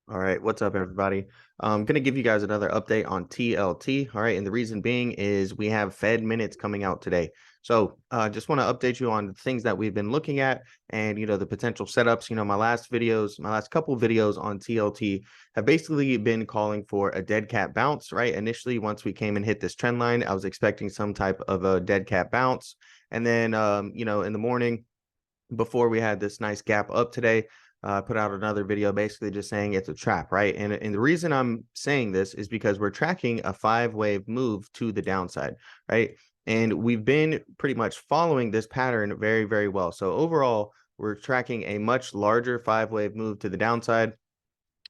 All right, what's up, everybody? I'm going to give you guys another update on TLT. All right, and the reason being is we have Fed minutes coming out today. So just want to update you on the things that we've been looking at and, the potential setups. My last couple videos on TLT have basically been calling for a dead cat bounce, right? Initially, once we came and hit this trend line, I was expecting some type of a dead cat bounce. And then, in the morning, before we had this nice gap up today, put out another video basically just saying it's a trap, right? And the reason I'm saying this is because we're tracking a 5-wave move to the downside, right? And we've been pretty much following this pattern very, very well. So overall, we're tracking a much larger 5-wave move to the downside.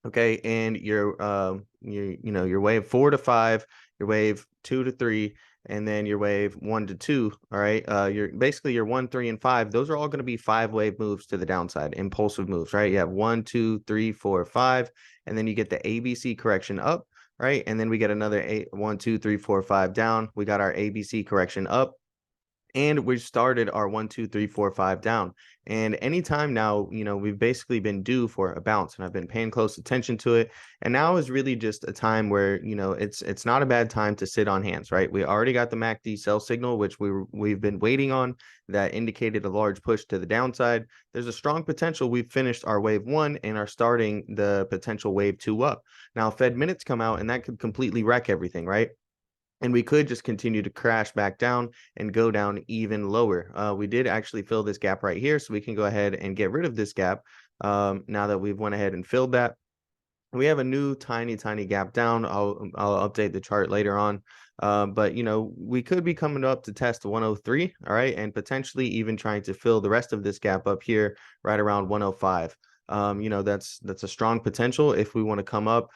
Okay, and your wave 4 to 5, your wave 2 to 3, and then your wave 1 to 2. All right, your 1, 3, and 5. Those are all going to be 5-wave moves to the downside, impulsive moves, right? You have 1, 2, 3, 4, 5, and then you get the ABC correction up, right? And then we get another 1, 2, 3, 4, 5 down. We got our ABC correction up, and we started our 1, 2, 3, 4, 5 down. And anytime now, we've basically been due for a bounce, and I've been paying close attention to it. And now is really just a time where, it's not a bad time to sit on hands, right? We already got the MACD sell signal, which we've been waiting on, that indicated a large push to the downside. There's a strong potential we've finished our wave 1 and are starting the potential wave 2 up. Now, Fed minutes come out, and that could completely wreck everything, right? And we could just continue to crash back down and go down even lower. We did actually fill this gap right here, so we can go ahead and get rid of this gap now that we've went ahead and filled that. We have a new tiny gap down. I'll update the chart later on. But we could be coming up to test 103, all right, and potentially even trying to fill the rest of this gap up here right around 105. That's a strong potential if we want to come up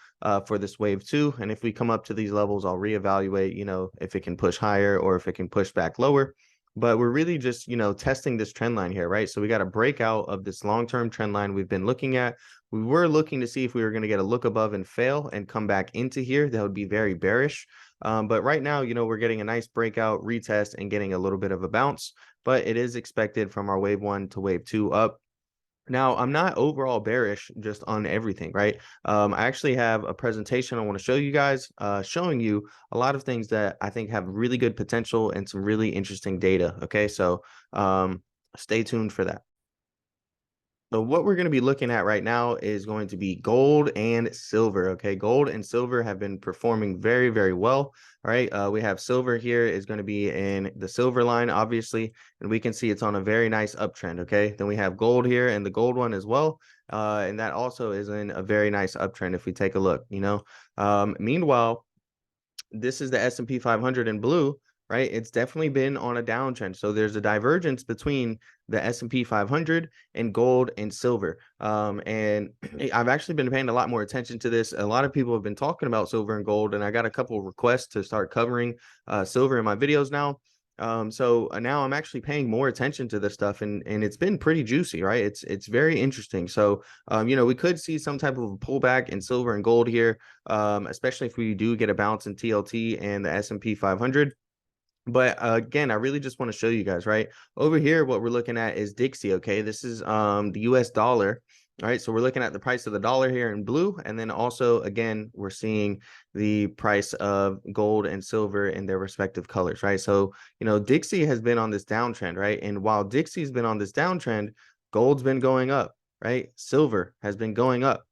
for this wave 2. And if we come up to these levels, I'll reevaluate, if it can push higher or if it can push back lower. But we're really just, testing this trend line here, right? So we got a breakout of this long-term trend line we've been looking at. We were looking to see if we were going to get a look above and fail and come back into here. That would be very bearish. But right now, we're getting a nice breakout, retest, and getting a little bit of a bounce. But it is expected from our wave 1 to wave 2 up. Now, I'm not overall bearish just on everything, right? I actually have a presentation I want to show you guys, showing you a lot of things that I think have really good potential and some really interesting data. Okay, so stay tuned for that. So what we're going to be looking at right now is going to be gold and silver. Okay, gold and silver have been performing very, very well. All right, we have silver here is going to be in the silver line, obviously, and we can see it's on a very nice uptrend. Okay, then we have gold here and the gold one as well, and that also is in a very nice uptrend if we take a look. Meanwhile, this is the S&P 500 in blue, right? It's definitely been on a downtrend. So there's a divergence between the S&P 500 and gold and silver. And I've actually been paying a lot more attention to this. A lot of people have been talking about silver and gold, and I got a couple of requests to start covering silver in my videos now. So now I'm actually paying more attention to this stuff, and it's been pretty juicy, right? It's very interesting. So we could see some type of a pullback in silver and gold here, especially if we do get a bounce in TLT and the S&P 500. But again, I really just want to show you guys, right? Over here, what we're looking at is Dixie, okay? This is the US dollar. All right, so we're looking at the price of the dollar here in blue, and then also, again, we're seeing the price of gold and silver in their respective colors, right? So, Dixie has been on this downtrend, right? And while Dixie's been on this downtrend, gold's been going up, right? Silver has been going up.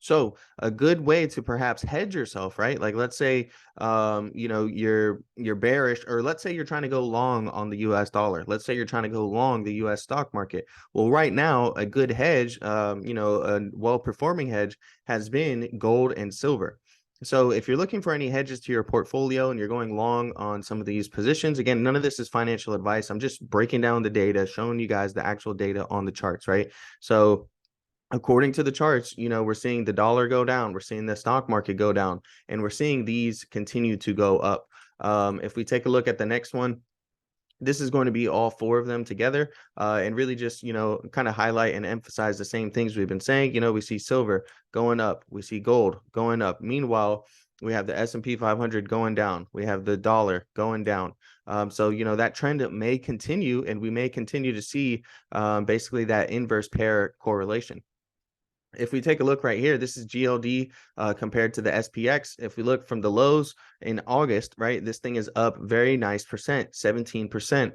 So a good way to perhaps hedge yourself, right? Like, let's say, you're bearish, or let's say you're trying to go long on the US dollar. Let's say you're trying to go long the US stock market. Well, right now, a good hedge, a well-performing hedge has been gold and silver. So if you're looking for any hedges to your portfolio and you're going long on some of these positions, again, none of this is financial advice. I'm just breaking down the data, showing you guys the actual data on the charts, right? So according to the charts, we're seeing the dollar go down, we're seeing the stock market go down, and we're seeing these continue to go up. If we take a look at the next one, this is going to be all 4 of them together, and really just, kind of highlight and emphasize the same things we've been saying. We see silver going up, we see gold going up. Meanwhile, we have the S&P 500 going down, we have the dollar going down. So, that trend may continue, and we may continue to see basically that inverse pair correlation. If we take a look right here, this is GLD compared to the SPX. If we look from the lows in August, right, this thing is up very nice percent, 17%.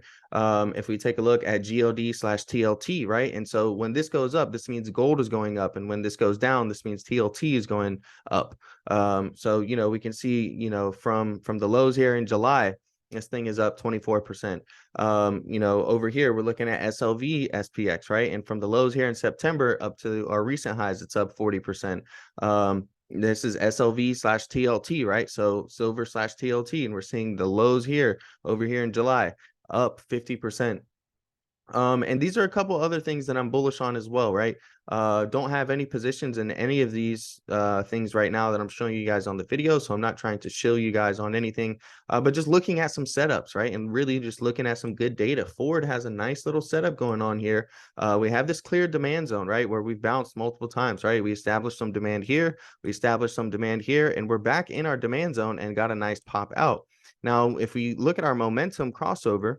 If we take a look at GLD/TLT, right, and so when this goes up, this means gold is going up, and when this goes down, this means TLT is going up. So we can see from the lows here in July, this thing is up 24%. Over here, we're looking at SLV SPX, right? And from the lows here in September up to our recent highs, it's up 40%. This is SLV/TLT, right? So silver/TLT, and we're seeing the lows here over here in July up 50%. And these are a couple other things that I'm bullish on as well, right? Don't have any positions in any of these things right now that I'm showing you guys on the video, so I'm not trying to shill you guys on anything, but just looking at some setups, right? And really just looking at some good data. Ford has a nice little setup going on here. We have this clear demand zone, right, where we've bounced multiple times, right? We established some demand here, we established some demand here, and we're back in our demand zone and got a nice pop out. Now, if we look at our momentum crossover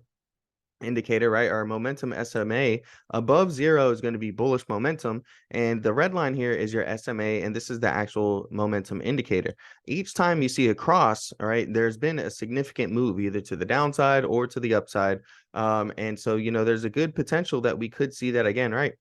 indicator, right, our momentum SMA above 0 is going to be bullish momentum, and the red line here is your SMA, and this is the actual momentum indicator. Each time you see a cross, all right, there's been a significant move either to the downside or to the upside, and so there's a good potential that we could see that again, right?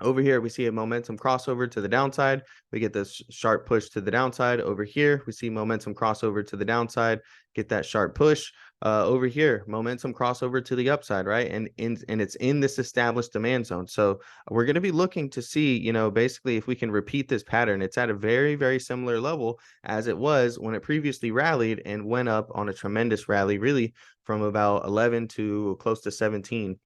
Over here, we see a momentum crossover to the downside. We get this sharp push to the downside. Over here, we see momentum crossover to the downside, get that sharp push. Over here, momentum crossover to the upside, right? And it's in this established demand zone. So we're going to be looking to see, basically if we can repeat this pattern. It's at a very, very similar level as it was when it previously rallied and went up on a tremendous rally, really from about 11 to close to 17.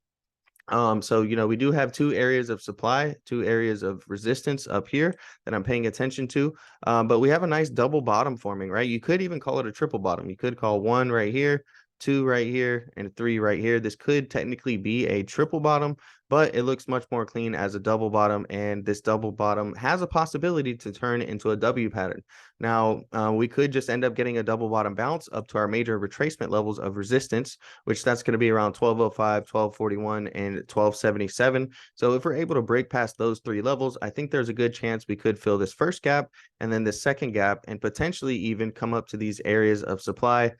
So we do have two areas of supply, two areas of resistance up here that I'm paying attention to. But we have a nice double bottom forming, right? You could even call it a triple bottom. You could call one right here, two right here, and three right here. This could technically be a triple bottom, but it looks much more clean as a double bottom, and this double bottom has a possibility to turn into a W pattern. Now, we could just end up getting a double bottom bounce up to our major retracement levels of resistance, which that's going to be around 1205, 1241, and 1277. So if we're able to break past those three levels, I think there's a good chance we could fill this first gap and then the second gap and potentially even come up to these areas of supply.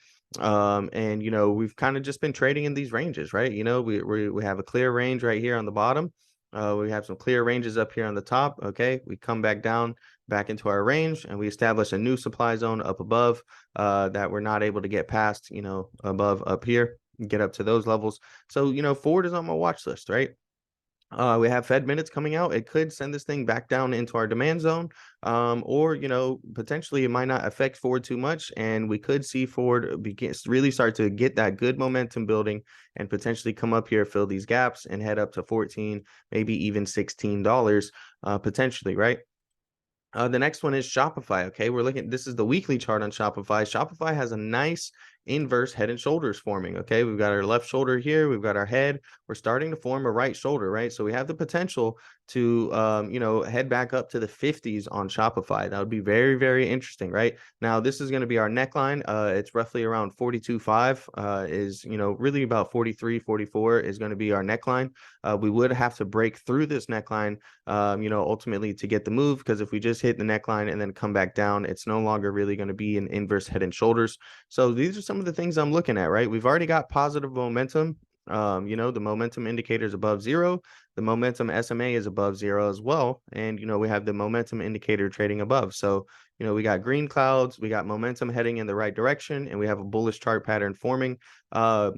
And we've kind of just been trading in these ranges, right? We have a clear range right here on the bottom. We have some clear ranges up here on the top. Okay, we come back down back into our range and we establish a new supply zone up above that we're not able to get past, above up here, get up to those levels. So Ford is on my watch list, right? We have Fed minutes coming out. It could send this thing back down into our demand zone, or potentially it might not affect Ford too much, and we could see Ford really start to get that good momentum building and potentially come up here, fill these gaps, and head up to 14, maybe even $16, potentially, right? The next one is Shopify. Okay, we're looking. This is the weekly chart on Shopify. Shopify has a nice inverse head and shoulders forming. Okay, we've got our left shoulder here. We've got our head. We're starting to form a right shoulder, right? So we have the potential to, head back up to the 50s on Shopify. That would be very, very interesting, right? Now, this is going to be our neckline. It's roughly around 42.5. Is really about 43, 44 is going to be our neckline. We would have to break through this neckline, ultimately to get the move, because if we just hit the neckline and then come back down, it's no longer really going to be an inverse head and shoulders. So these are some of the things I'm looking at, right? We've already got positive momentum. The momentum indicator is above 0. The momentum SMA is above 0 as well. And, we have the momentum indicator trading above. So, we got green clouds, we got momentum heading in the right direction, and we have a bullish chart pattern forming. But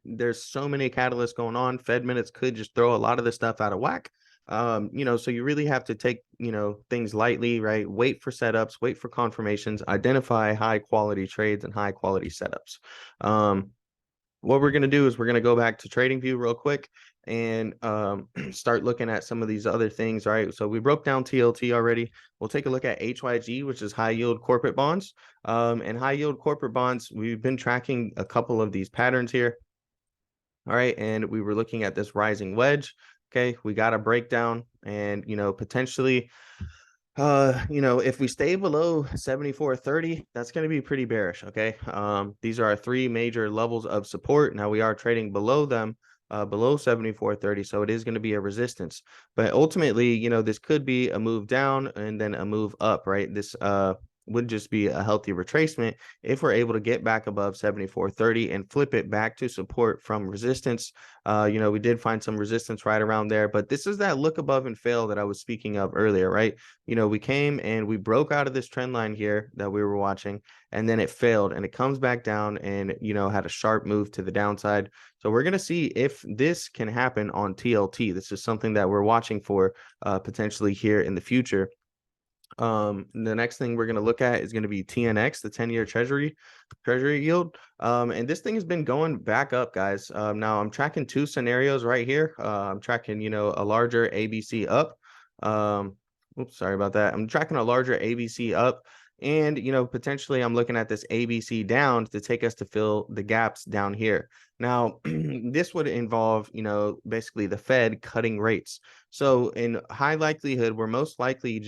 there's so many catalysts going on. Fed minutes could just throw a lot of this stuff out of whack. So you really have to take, things lightly, right? Wait for setups, wait for confirmations, identify high quality trades and high quality setups. What we're going to do is we're going to go back to TradingView real quick and start looking at some of these other things, right? So we broke down TLT already. We'll take a look at HYG, which is high yield corporate bonds. And high yield corporate bonds, we've been tracking a couple of these patterns here. All right, and we were looking at this rising wedge. Okay, we got a breakdown, and potentially if we stay below 74.30, that's going to be pretty bearish. Okay, these are our three major levels of support. Now we are trading below them, below 74.30. So it is going to be a resistance. But ultimately, this could be a move down and then a move up, right? This would just be a healthy retracement if we're able to get back above 74.30 and flip it back to support from resistance. We did find some resistance right around there, but this is that look above and fail that I was speaking of earlier, right? We came and we broke out of this trend line here that we were watching, and then it failed and it comes back down and, had a sharp move to the downside. So we're going to see if this can happen on TLT. This is something that we're watching for potentially here in the future. The next thing we're going to look at is going to be TNX, the 10-year treasury yield. And this thing has been going back up, guys. Now I'm tracking two scenarios right here. I'm tracking, a larger ABC up. Oops, sorry about that. I'm tracking a larger ABC up. And, potentially I'm looking at this ABC down to take us to fill the gaps down here. Now, this would involve, basically the Fed cutting rates. So in high likelihood, we're most likely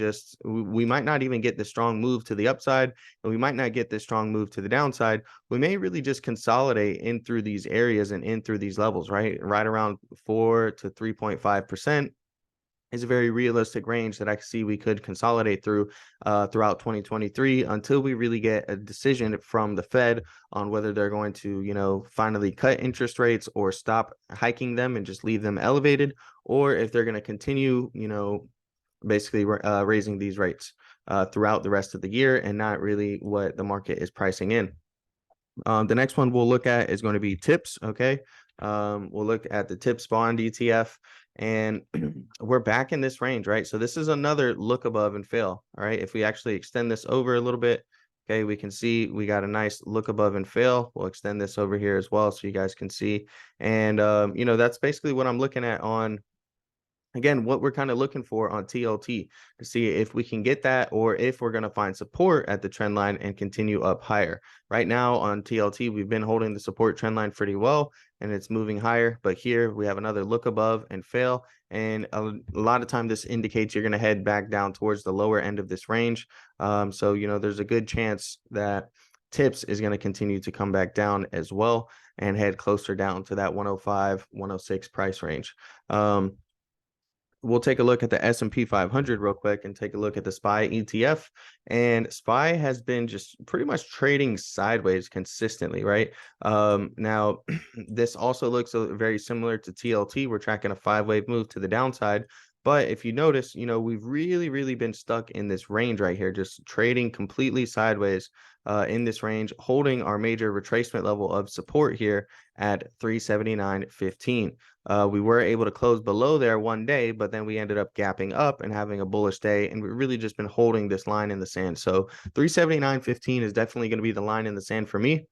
we might not even get the strong move to the upside, and we might not get this strong move to the downside. We may really just consolidate in through these areas and in through these levels, right? Right around 4 to 3.5%. Is a very realistic range that I see we could consolidate throughout 2023 until we really get a decision from the Fed on whether they're going to, finally cut interest rates or stop hiking them and just leave them elevated, or if they're going to continue, basically raising these rates throughout the rest of the year and not really what the market is pricing in. The next one we'll look at is going to be TIPS. Okay. We'll look at the TIPS bond ETF, and we're back in this range, right? So this is another look above and fail. All right. If we actually extend this over a little bit, okay, we can see we got a nice look above and fail. We'll extend this over here as well so you guys can see. And, that's basically what I'm looking at on, again, what we're kind of looking for on TLT to see if we can get that or if we're going to find support at the trend line and continue up higher. Right now on TLT, we've been holding the support trend line pretty well and it's moving higher. But here we have another look above and fail. And a lot of time this indicates you're going to head back down towards the lower end of this range. So, there's a good chance that TIPS is going to continue to come back down as well and head closer down to that 105, 106 price range. We'll take a look at the S&P 500 real quick and take a look at the SPY ETF. And SPY has been just pretty much trading sideways consistently, right? Now, this also looks very similar to TLT. We're tracking a 5-wave move to the downside. But if you notice, we've really, really been stuck in this range right here, just trading completely sideways in this range, holding our major retracement level of support here at 379.15. We were able to close below there one day, but then we ended up gapping up and having a bullish day, and we've really just been holding this line in the sand. So 379.15 is definitely going to be the line in the sand for me.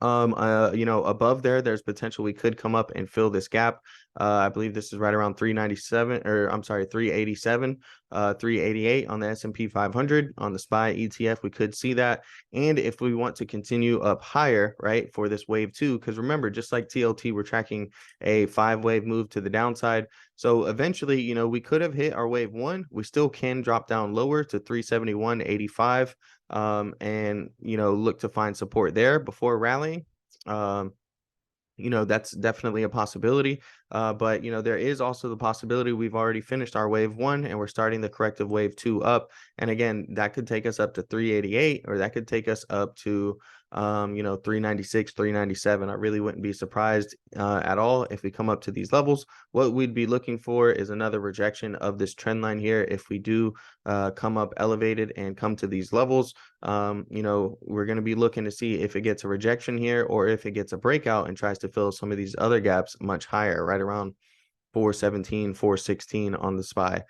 Above there's potential we could come up and fill this gap. I believe this is right around 397, or I'm sorry, 387, 388 on the S&P 500. On the SPY ETF, we could see that. And if we want to continue up higher, right, for this wave 2, because remember, just like TLT, we're tracking a 5-wave move to the downside. So eventually, we could have hit our wave 1. We still can drop down lower to 371.85. And look to find support there before rallying. That's definitely a possibility. But there is also the possibility we've already finished our wave 1 and we're starting the corrective wave 2 up. And again, that could take us up to 388, or that could take us up to 396, 397. I really wouldn't be surprised at all if we come up to these levels. What we'd be looking for is another rejection of this trend line here. If we do come up elevated and come to these levels, we're going to be looking to see if it gets a rejection here or if it gets a breakout and tries to fill some of these other gaps much higher, right around 417, 416 on the SPY.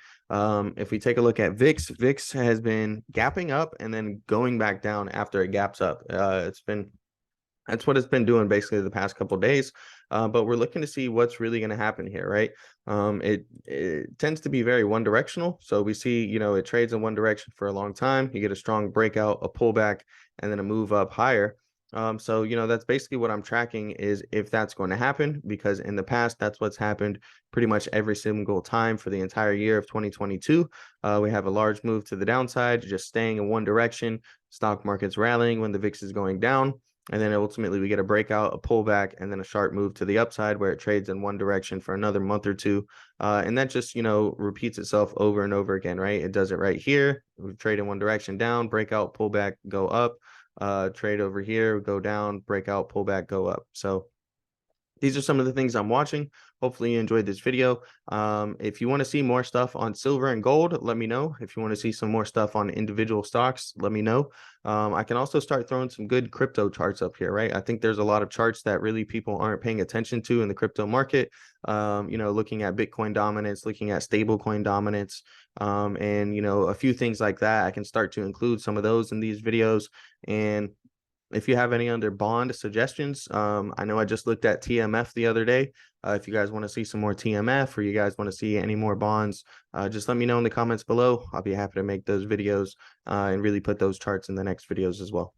If we take a look at VIX has been gapping up and then going back down after it gaps up. That's what it's been doing basically the past couple of days. But we're looking to see what's really going to happen here, right? It tends to be very one directional. So we see, it trades in one direction for a long time. You get a strong breakout, a pullback, and then a move up higher. So, that's basically what I'm tracking, is if that's going to happen, because in the past, that's what's happened pretty much every single time for the entire year of 2022. We have a large move to the downside, just staying in one direction. Stock market's rallying when the VIX is going down. And then ultimately we get a breakout, a pullback, and then a sharp move to the upside where it trades in one direction for another month or two. And that just, repeats itself over and over again, right? It does it right here. We trade in one direction down, breakout, pullback, go up. Trade over here, go down, breakout, pullback, go up. So these are some of the things I'm watching. Hopefully you enjoyed this video. If you want to see more stuff on silver and gold, let me know. If you want to see some more stuff on individual stocks, let me know. I can also start throwing some good crypto charts up here, right? I think there's a lot of charts that really people aren't paying attention to in the crypto market. Looking at Bitcoin dominance, looking at stable coin dominance, and a few things like that. I can start to include some of those in these videos. And if you have any other bond suggestions, I know I just looked at TMF the other day. If you guys want to see some more TMF or you guys want to see any more bonds, just let me know in the comments below. I'll be happy to make those videos and really put those charts in the next videos as well.